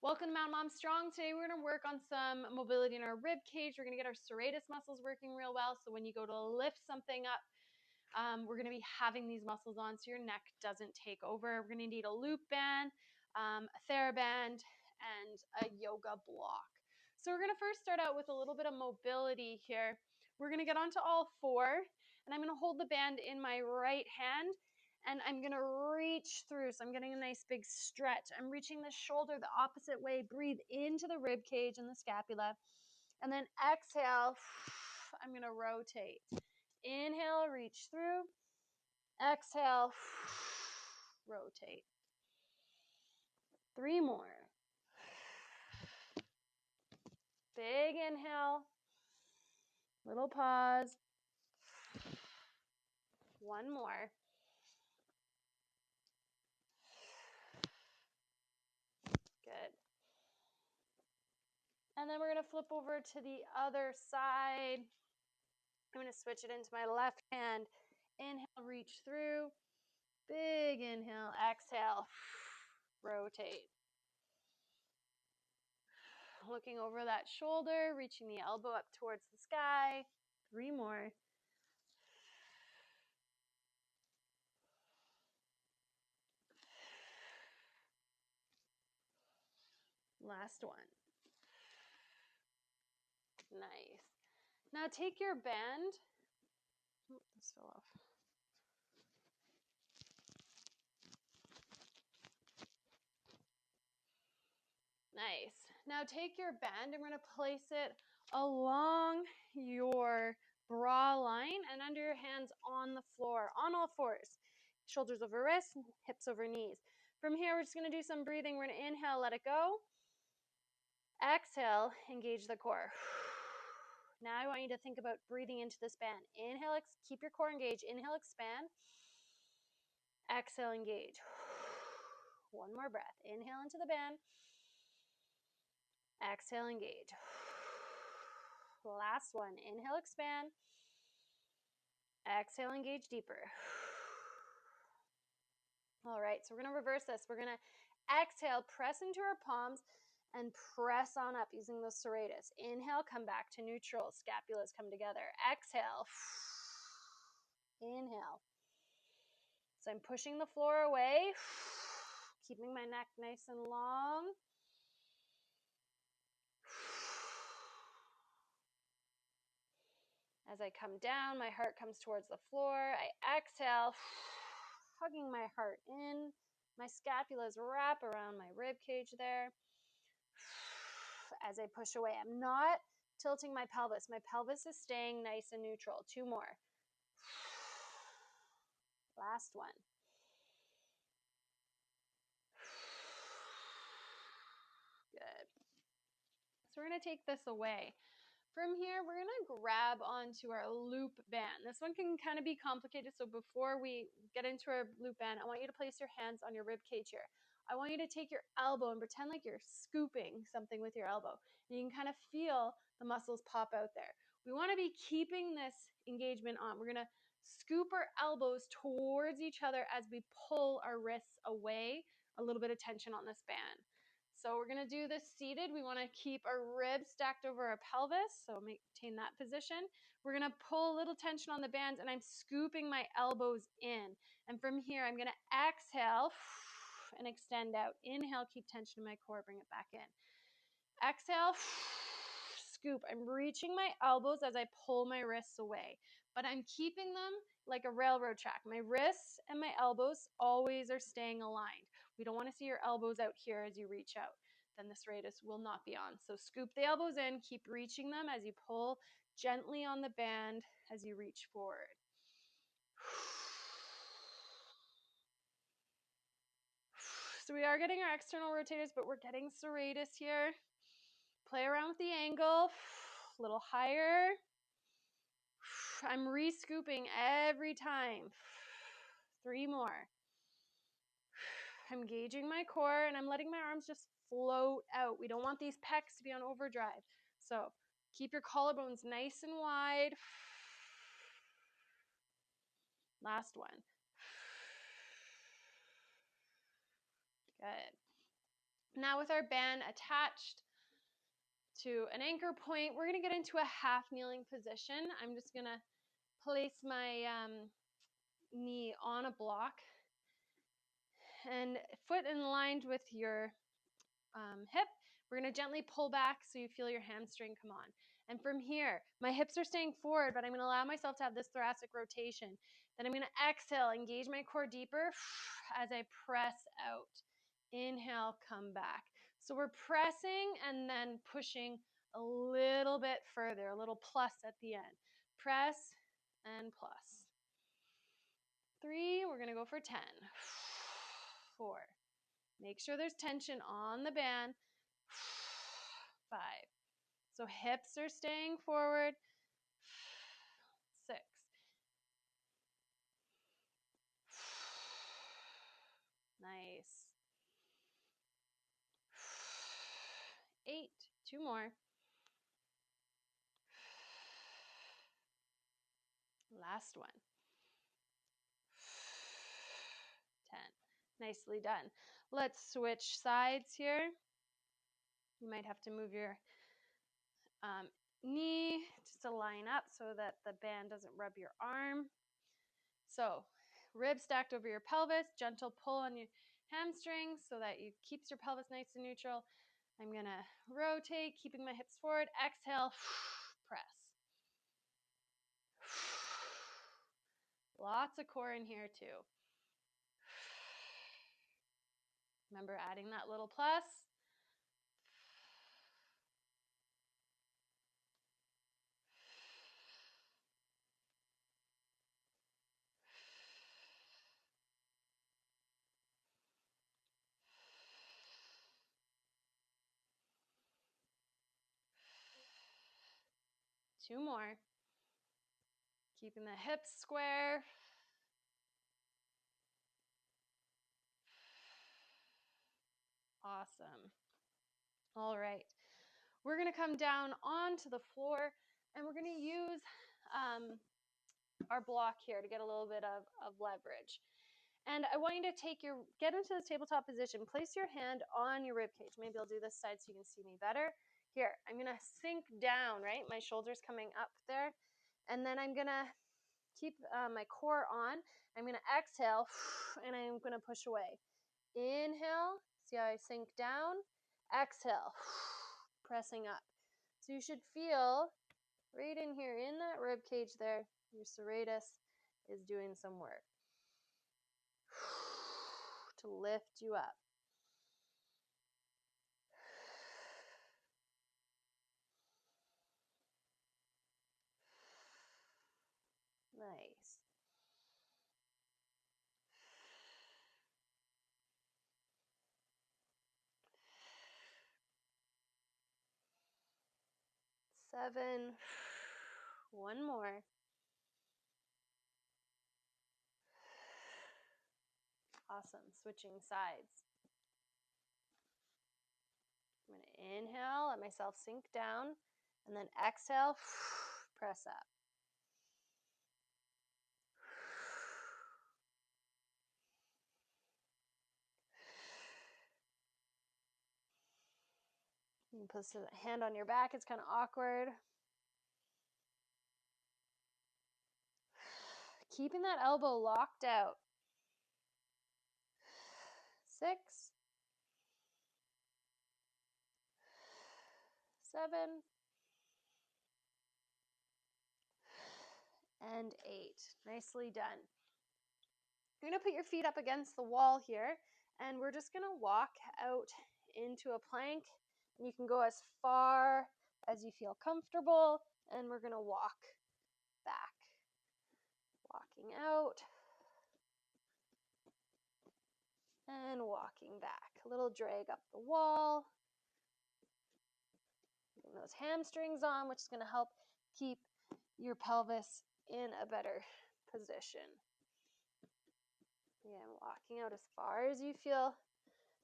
Welcome to Mountain Mom Strong. Today we're going to work on some mobility in our rib cage. We're going to get our serratus muscles working real well, so when you go to lift something up, we're going to be having these muscles on so your neck doesn't take over. We're going to need a loop band, a TheraBand, and a yoga block. So we're going to first start out with a little bit of mobility here. We're going to get onto all four, and I'm going to hold the band in my right hand, and I'm going to reach through. So I'm getting a nice big stretch. I'm reaching the shoulder the opposite way. Breathe into the rib cage and the scapula, and then exhale. I'm going to rotate. Inhale, reach through. Exhale, rotate. 3 more. Big inhale. Little pause. 1 more. Good. And then we're going to flip over to the other side. I'm going to switch it into my left hand. Inhale, reach through. Big inhale. Exhale, rotate. Looking over that shoulder, reaching the elbow up towards the sky. 3 more. Last one. Nice. Now take your band. Oh, this fell off. Nice. Now take your band and we're going to place it along your bra line and under your hands on the floor, on all fours. Shoulders over wrists, hips over knees. From here, we're just going to do some breathing. We're going to inhale, let it go. Exhale, engage the core. Now I want you to think about breathing into this band. Inhale, keep your core engaged. Inhale, expand. Exhale, engage. 1 more breath. Inhale into the band. Exhale, engage. Last one. Inhale, expand. Exhale, engage deeper. All right, so we're going to reverse this. We're going to exhale, press into our palms, and press on up using the serratus. Inhale, come back to neutral. Scapulas come together. Exhale. Inhale. So I'm pushing the floor away, keeping my neck nice and long. As I come down, my heart comes towards the floor. I exhale, hugging my heart in. My scapulas wrap around my rib cage there. As I push away, I'm not tilting my pelvis. My pelvis is staying nice and neutral. 2 more. Last one. Good. So we're going to take this away. From here, we're going to grab onto our loop band. This one can kind of be complicated, so before we get into our loop band, I want you to place your hands on your rib cage here. I want you to take your elbow and pretend like you're scooping something with your elbow. And you can kind of feel the muscles pop out there. We want to be keeping this engagement on. We're going to scoop our elbows towards each other as we pull our wrists away. A little bit of tension on this band. So we're going to do this seated. We want to keep our ribs stacked over our pelvis, so maintain that position. We're going to pull a little tension on the bands, and I'm scooping my elbows in. And from here, I'm going to exhale and extend out. Inhale, keep tension in my core, bring it back in. Exhale, scoop. I'm reaching my elbows as I pull my wrists away, but I'm keeping them like a railroad track. My wrists and my elbows always are staying aligned. We don't want to see your elbows out here as you reach out. Then the serratus will not be on. So scoop the elbows in, keep reaching them as you pull gently on the band as you reach forward. So we are getting our external rotators, but we're getting serratus here. Play around with the angle, a little higher. I'm re-scooping every time. 3 more. I'm engaging my core and I'm letting my arms just float out. We don't want these pecs to be on overdrive. So keep your collarbones nice and wide. Last one. Good. Now with our band attached to an anchor point, we're going to get into a half kneeling position. I'm just going to place my knee on a block and foot aligned with your hip. We're going to gently pull back so you feel your hamstring come on. And from here, my hips are staying forward, but I'm going to allow myself to have this thoracic rotation. Then I'm going to exhale, engage my core deeper as I press out. Inhale, come back. So we're pressing and then pushing a little bit further, a little plus at the end. Press and plus. 3, we're going to go for 10. 4. Make sure there's tension on the band. 5. So hips are staying forward. 6. 9. 8. 2 more. Last one. 10. Nicely done. Let's switch sides here. You might have to move your knee just to line up so that the band doesn't rub your arm. So ribs stacked over your pelvis, gentle pull on your hamstrings so that it keeps your pelvis nice and neutral. I'm going to rotate, keeping my hips forward. Exhale, press. Lots of core in here too. Remember adding that little plus. Two more. Keeping the hips square. Awesome. All right. We're going to come down onto the floor and we're going to use our block here to get a little bit of leverage. And I want you to get into the tabletop position. Place your hand on your rib cage. Maybe I'll do this side so you can see me better. Here, I'm going to sink down, right? My shoulders coming up there. And then I'm going to keep my core on. I'm going to exhale, and I'm going to push away. Inhale. See how I sink down? Exhale, pressing up. So you should feel right in here, in that rib cage there, your serratus is doing some work to lift you up. Nice. Seven. One more. Awesome. Switching sides. I'm going to inhale, let myself sink down, and then exhale, press up. You can put a hand on your back, it's kind of awkward. Keeping that elbow locked out. 6, 7, and 8. Nicely done. You're going to put your feet up against the wall here, and we're just going to walk out into a plank. And you can go as far as you feel comfortable, and we're going to walk back. Walking out and walking back. A little drag up the wall. Getting those hamstrings on, which is going to help keep your pelvis in a better position. Again, walking out as far as you feel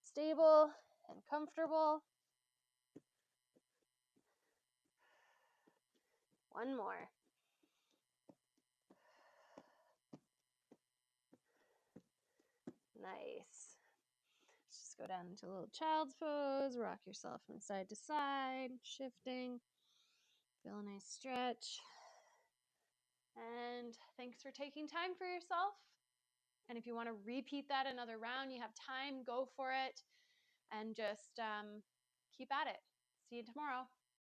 stable and comfortable. One more. Nice. Just go down into a little child's pose, rock yourself from side to side, shifting. Feel a nice stretch. And thanks for taking time for yourself. And if you want to repeat that another round, you have time, go for it. And just keep at it. See you tomorrow.